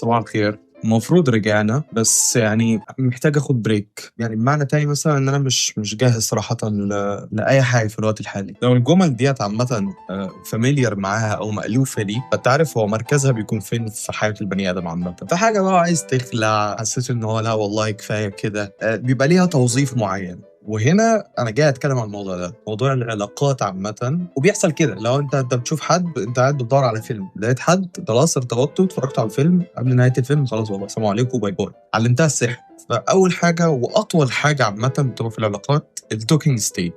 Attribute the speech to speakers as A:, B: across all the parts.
A: صباح الخير. المفروض رجعنا، بس يعني محتاج اخد بريك. يعني بمعنى تاني مثلا ان انا مش جاهز صراحة لاي حاجة في الوقت الحالي. لو الجمل ديت عامة فاميليار معاها او مألوفة لي، فانت عارف هو مركزها بيكون فين في حياة البني ادم عامة. في حاجة بقى عايز تخلع، حسيت ان هو لا والله كفاية كده، بيبقى ليها توظيف معين. وهنا انا جاي اتكلم عن الموضوع ده، موضوع العلاقات عامه. وبيحصل كده لو انت بتشوف حد، انت قاعد بتدور على فيلم، لقيت حد خلاص ارتبطتوا، اتفرجتوا على الفيلم، قبل نهايه الفيلم خلاص والله السلام عليكم باي باي، علمتها السحر. فاول حاجه واطول حاجه عامه بتبقى في العلاقات التوكينج ستيج.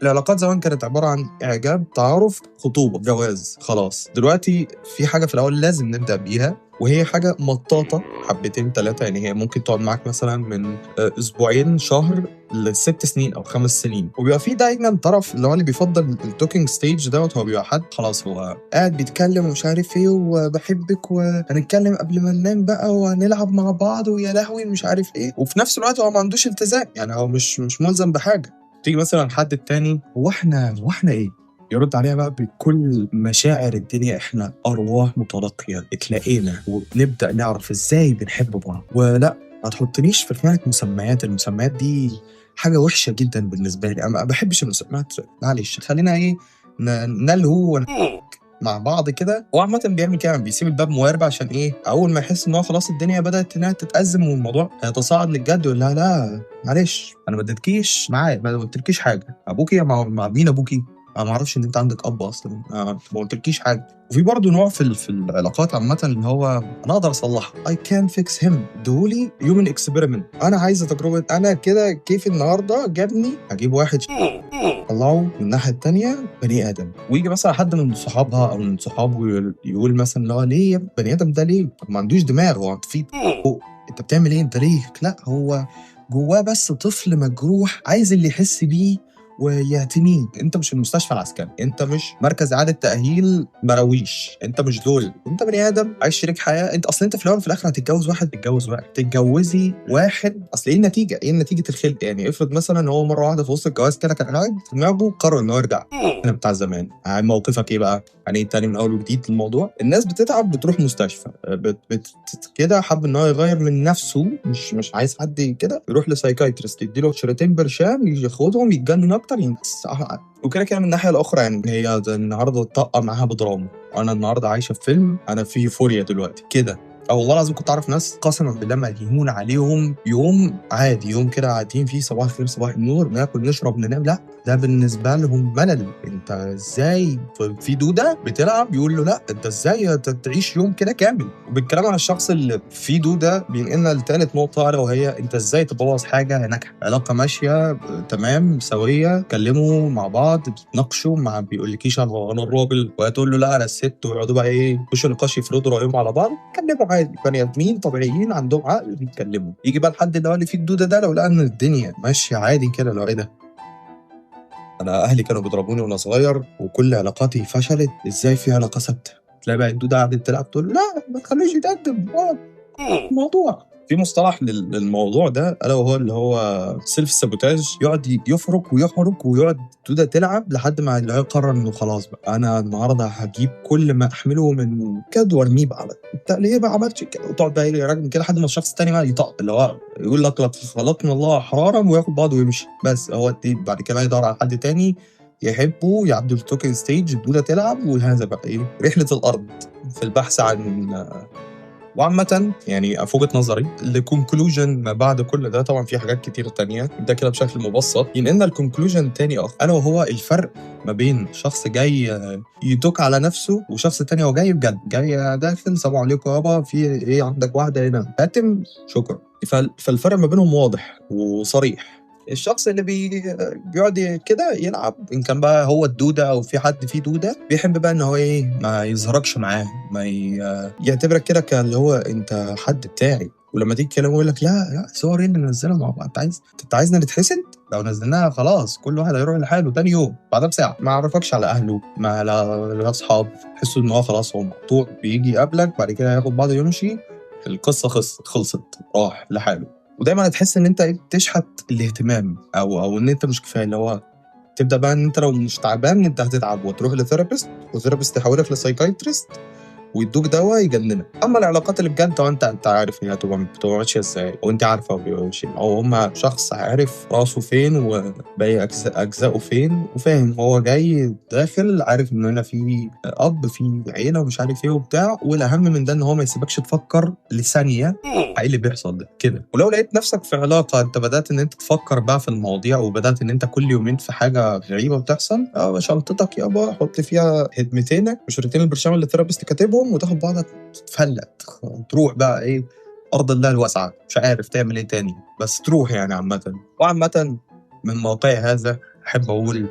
A: العلاقات زمان كانت عبارة عن إعجاب، تعارف، خطوبة، جواز. خلاص دلوقتي في حاجة في الأول لازم نبدأ بيها، وهي حاجة مطاطة حبتين ثلاثة. يعني هي ممكن تقعد معاك مثلا من أسبوعين، شهر، ل6 سنين أو 5 سنين. وبيبقى في دايما طرف اللي بيفضل التوكينج ستيج دوت. هو بيبقى حد خلاص هو قاعد بيتكلم ومش عارف ايه، وبحبك وهنتكلم قبل ما ننام بقى، وهنلعب مع بعض، ويا لهوي مش عارف ايه. وفي نفس الوقت هو ما عندوش التزام، يعني هو مش ملزم بحاجة. تيجي مثلا حد التاني، هو احنا ايه؟ يرد عليها بقى بكل مشاعر الدنيا: احنا ارواح متلاقيه، اتلاقينا وبنبدا نعرف ازاي بنحب بعض. ولا ما تحطنيش في خانه مسميات. المسميات دي حاجه وحشه جدا بالنسبه لي، انا ما بحبش المسميات. معلش خلينا ايه، نلهو مع بعض كده. هو عامة بيعمل كده، بيسيب الباب موارب عشان ايه؟ اول ما يحس ان هو خلاص الدنيا بدأت انها تتأزم والموضوع هيتصاعد للجد، يقول لها لا معلش انا ما اديتكيش معايا، ما قلتلكيش حاجة. ابوكي مع مين ابوكي؟ انا ما اعرفش ان انت عندك اب اصلا، ما قلتلكيش حاجه. وفي برضه نوع في العلاقات عامه اللي هو انا اقدر اصلحها. I can fix him. دولي human experiment. انا عايزه تجربه. انا كده كيف النهارده جابني هجيب واحد طلعه من الناحيه التانيه بني ادم. ويجي مثلا حد من صحابها او من صحابه يقول مثلا لا ليه يا بني ادم ده ليه؟ ما عندوش دماغ، هو في انت بتعمل ايه؟ انت ليه؟ لا هو جواه بس طفل مجروح عايز اللي يحس بيه ويعتنيه. انت مش المستشفى العسكري، انت مش مركز اعاده تاهيل مراويش، انت مش دول. انت بني ادم عايش شريك حياه. انت في الاول وفي الاخر هتتجوز واحد، تتجوزي واحد. اصل ايه النتيجه؟ ايه نتيجه الخلق؟ يعني افرض مثلا هو مره واحده في وسط الجواز كده كان قاعد في دماغه قرر انه يرجع انا بتاع زمان. موقفك ايه بقى؟ يعني تاني من اول وجديد الموضوع. الناس بتتعب بتروح مستشفى، كده حب ان هو يغير من نفسه، مش عايز حد كده، يروح لسايكايترست يديله شريطين برشام ياخدهم يتجنن اكتر ينقص. وكده كده من الناحيه الاخرى، يعني هي النهارده طاقه معاها بدراما، انا النهارده عايشه في فيلم، انا في يوفوريا دلوقتي كده. او والله العظيم كنت اعرف ناس قسما بالله ما يهون عليهم يوم عادي، يوم كده قاعدين فيه صباح الخير صباح النور، ناكل نشرب ننام، لا ده بالنسبه لهم ملل. انت ازاي في دوده بتلعب يقول له لا انت ازاي تعيش يوم كده كامل؟ وبالكلام على الشخص اللي في دوده بينقلنا لثالث نقطه، الا وهي انت ازاي تبوظ حاجه ناجحه، علاقه ماشيه تمام سويه، كلموا مع بعض بتناقشوا، ما بيقولكيش انا الراجل وهتقول له لا انا الست، ويقعدوا بقى ايه يخشوا نقاش يفرضوا رايهم على بعض. كلموا عادي، بني ادمين طبيعيين عندهم عقل بيتكلموا. يجي بقى الحد اللي هو اللي فيه الدوده ده، لو لقى ان الدنيا ماشيه عادي كده، لو ايه ده، انا اهلي كانوا بيضربوني وانا صغير وكل علاقاتي فشلت، ازاي في علاقه ثابته؟ تلاقي بقى الدوده قاعده تلعب تقول لا ما تخليش يتقدم الموضوع. في مصطلح للموضوع ده، الا وهو اللي هو سيلف سابوتاج. يقعد يفرك ويحرك ويقعد دوده تلعب لحد ما اللي يقرر انه خلاص بقى انا النهارده هجيب كل ما احمله من كاد وارميه بقى. انت ليه ما عملتش كده؟ وتقعد بقى يراجع كده لحد ما الشخص الثاني بقى يطق، اللي هو يقول لك خلقنا الله احرارا، وياخد بعضه ويمشي. بس هو بعد كده يدور على حد تاني يحبه، يعدوا التوكن ستيج، الدوده تلعب، وهذا بقى ايه رحله الارض في البحث عن. وعامة يعني في وجهة نظري الكونكلوجن ما بعد كل ده، طبعا في حاجات كتير تانية، ده كده بشكل مبسط ينقلنا الكونكلوجن تاني اخر، الا وهو الفرق ما بين شخص جاي يدوك على نفسه وشخص تاني هو جاي بجد، جاي داخل سلام عليكم يابا في ايه عندك واحدة هنا خاتم شكرا. فالفرق ما بينهم واضح وصريح. الشخص اللي بيقعد كده يلعب، ان كان بقى هو الدوده او في حد فيه دوده، بيحب بقى ان هو ايه ما يظهركش معاه، ما يعتبرك كده كاللي هو انت حد بتاعي. ولما تيجي تكلمه يقول لك لا صور ايه اللي ننزلها مع بعض؟ انت عايزنا نتحسد؟ لو نزلناها خلاص كل واحد هيروح لحاله، تاني يوم بعدها بساعه ما عرفكش على اهله، ما على اصحاب، تحسوا ان هو خلاص هو مقطوع، بيجي يقابلك بعد كده ياخد بعضه يمشي، القصه خلصت راح لحاله. ودايما تحس ان انت تشحت الاهتمام او ان انت مش كفايه، اللي هو تبدا بقى ان انت لو مش تعبان انت هتتعب وتروح لثيرابيست، وثيرابيست يحولك لسايكايترست، ويدوك دواء يجننك. اما العلاقات اللي بجد انت عارف ان هي بتبقى ماشيه ازاي، وانت عارفه هو بيبقى ماشي، او هما شخص عارف راسه فين وباقي اجزائه فين، وفاهم هو جاي داخل عارف ان هنا في اب في عيله ومش عارف ايه وبتاع. والاهم من ده ان هو ما يسيبكش تفكر لثانيه ايه اللي بيحصل ده كده. ولو لقيت نفسك في علاقه انت بدات ان انت تفكر بقى في المواضيع، وبدات ان انت كل يومين في حاجه غريبه بتحصل، شنطتك يابا حط فيها هدمتينك وشريطين البرشام اللي الثيرابيست كاتبهم، وتاخد بعضك تتفلت تروح بقى ايه ارض الله الواسعه. مش عارف تعمل ايه تاني، بس تروح يعني. وعامه من موقعي هذا احب اقول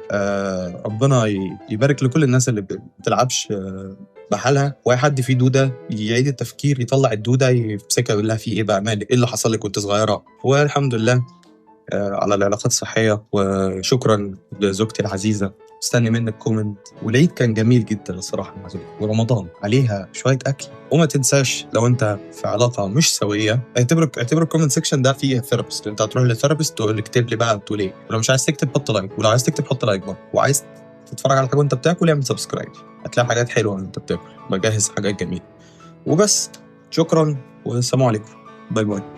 A: ربنا يبارك لكل الناس اللي بتلعبش بحالها، واي حد فيه دوده يعيد التفكير، يطلع الدوده يمسكها يقول لها في ايه بقى، مالك، ايه اللي حصل لك وانت صغيره. والحمد لله على العلاقات الصحيه. وشكرا لزوجتي العزيزه، مستني منك كومنت. والعيد كان جميل جدا الصراحه، ورمضان عليها شويه اكل. وما تنساش لو انت في علاقه مش سويه، اعتبر الكومنت سيكشن ده فيه ثيرابيست. انت هتروح للثيرابيست تقول اكتب لي بقى تقول ايه. ولو مش عايز تكتب حط لايك، ولو عايز تكتب حط لايك برضه. وعايز تتفرج على حاجه وانت بتاكل اعمل سبسكرايب، هتلاقي حاجات حلوه وانت بتاكل، بجهز حاجات جميله. وبس، شكرا والسلام عليكم، باي باي.